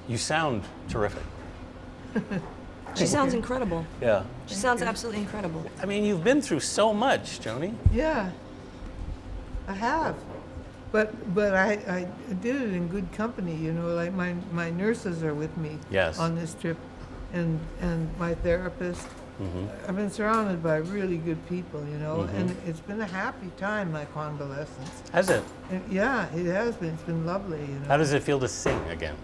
You sound terrific. She sounds incredible. Yeah. She sounds absolutely incredible. I mean, you've been through so much, Joni. Yeah, I have. But I did it in good company, you know, like my nurses are with me Yes. on this trip, and my therapist. I've been surrounded by really good people, you know, and it's been a happy time, my convalescence. Has it? And yeah, it has been. It's been lovely, you know. How does it feel to sing again?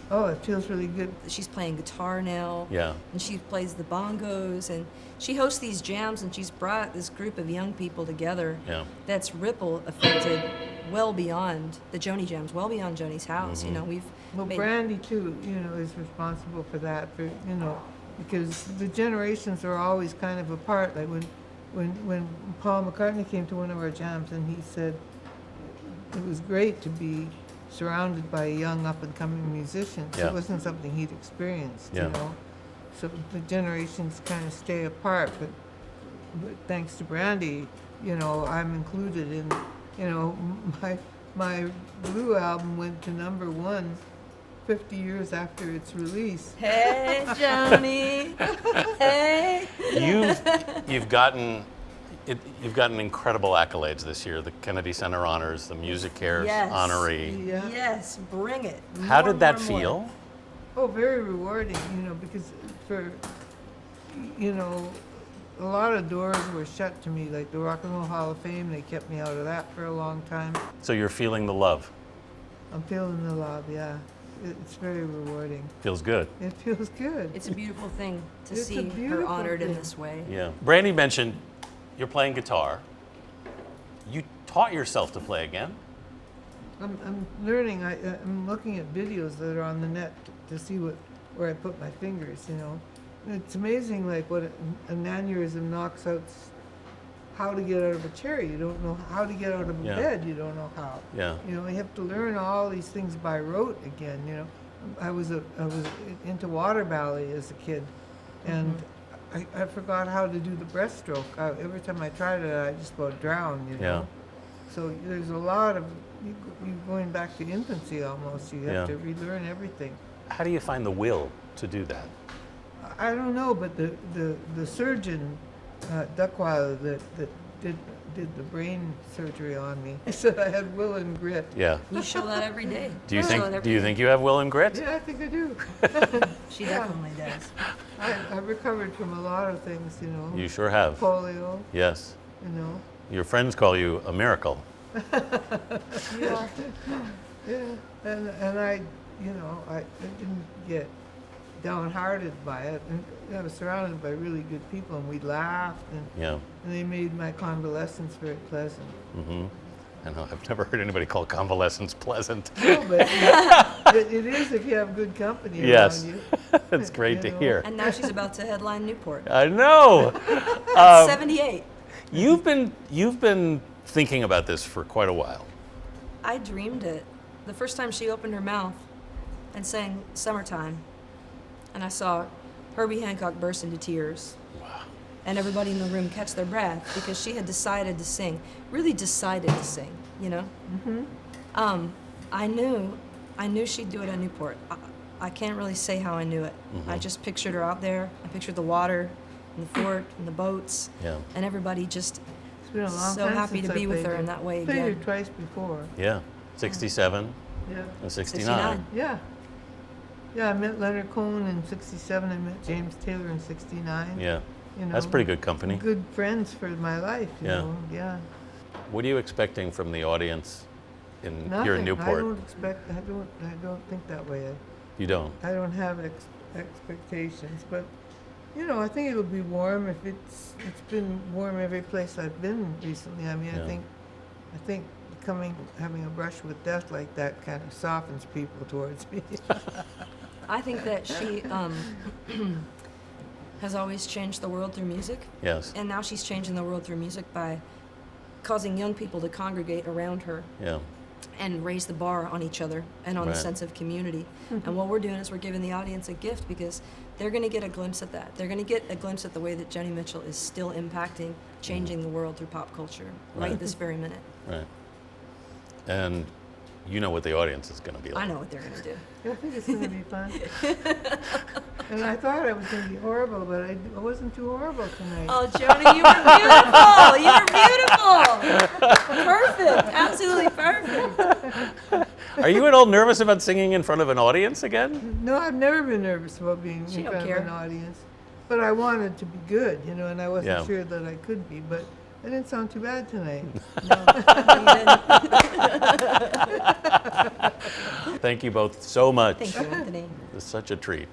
Oh, it feels really good. She's playing guitar now. Yeah. And she plays the bongos, and she hosts these jams, and she's brought this group of young people together. Yeah. That's ripple affected well beyond the Joni Jams, well beyond Joni's house. You know, we've Well, made, Brandi too, you know, is responsible for that, for, you know, because the generations are always kind of apart. Like when Paul McCartney came to one of our jams, and he said it was great to be surrounded by young up-and-coming musicians. Yeah. It wasn't something he'd experienced, Yeah. you know. So the generations kind of stay apart, but thanks to Brandi, you know, I'm included in, you know, my Blue album went to #1 50 years after its release. hey, Joni, hey. You've gotten incredible accolades this year. The Kennedy Center honors, the Music Cares Yes. honoree. Yeah. Yes, bring it. How More, did that more, more. feel? Oh, very rewarding, you know, because for, you know, a lot of doors were shut to me, like the Rock and Roll Hall of Fame, they kept me out of that for a long time. So you're feeling the love. I'm feeling the love, yeah. It's very rewarding. Feels good. It feels good. It's a beautiful thing to It's a see her beautiful honored in thing. this way. Yeah. Brandi mentioned you're playing guitar. You taught yourself to play again. I'm learning. I'm looking at videos that are on the net to see where I put my fingers. You know, it's amazing. Like what an aneurysm knocks out. How to get out of a chair? You don't know how to get out of a Yeah. bed. You don't know how. Yeah. You know, you have to learn all these things by rote again. You know, I was into water ballet as a kid, and I forgot how to do the breaststroke. Every time I tried it, I just about drowned. You know. Yeah. So there's a lot of you going back to infancy almost. You have Yeah. to relearn everything. How do you find the will to do that? I don't know, but the surgeon, Dokoupil, that did the brain surgery on me, he said I had will and grit. Yeah. You show that every day. Do you show think? that every Do you day. think you have will and grit? Yeah, I think I do. She definitely does. I recovered from a lot of things, you know. You sure have. Polio, Yes. you know. Your friends call you a miracle. Yeah, yeah, and I, you know, I didn't get downhearted by it. And I was surrounded by really good people, and we laughed, and Yeah. they made my convalescence very pleasant. Mm-hmm. I know. I've never heard anybody call convalescence pleasant. No, but it is if you have good company Yes. around you. That's great You to know. hear. And now she's about to headline Newport. I know. At 78. You've been thinking about this for quite a while. I dreamed it. The first time she opened her mouth and sang Summertime, and I saw Herbie Hancock burst into tears. Wow. And everybody in the room catch their breath because she had decided to sing, really decided to sing, you know? I knew she'd do it at Newport. I can't really say how I knew it. I just pictured her out there. I pictured the water and the fort and the boats Yeah. and everybody just It's been a long so time happy since to I be with played her here. in that way Played here again. twice before. Yeah. 67 Yeah. and 69. 69. Yeah. Yeah, I met Leonard Cohen in '67. I met James Taylor in '69. Yeah. You know, That's pretty good company. Good friends for my life. You Yeah. know? Yeah. What are you expecting from the audience here Nothing. in Newport? I don't expect. I don't think that way. You don't. I don't have expectations, but you know, I think it'll be warm. If it's been warm every place I've been recently. I mean, Yeah. I think having a brush with death like that kind of softens people towards me. I think that she has always changed the world through music, Yes. and now she's changing the world through music by causing young people to congregate around her Yeah. and raise the bar on each other and on Right. the sense of community. And what we're doing is we're giving the audience a gift because they're going to get a glimpse at that. They're going to get a glimpse at the way that Joni Mitchell is still impacting, changing the world through pop culture right Right. this very minute. Right. And you know what the audience is going to be like. I know what they're going to do. I think it's going to be fun. And I thought I was going to be horrible, but I wasn't too horrible tonight. Oh, Joni, you were beautiful. You were beautiful. Perfect. Absolutely perfect. Are you at all nervous about singing in front of an audience again? No, I've never been nervous about being She in don't front care. of an audience. But I wanted to be good, and I wasn't Yeah. sure that I could be. But I didn't sound too bad tonight. Thank you both so much. Thank you, Anthony. It's such a treat.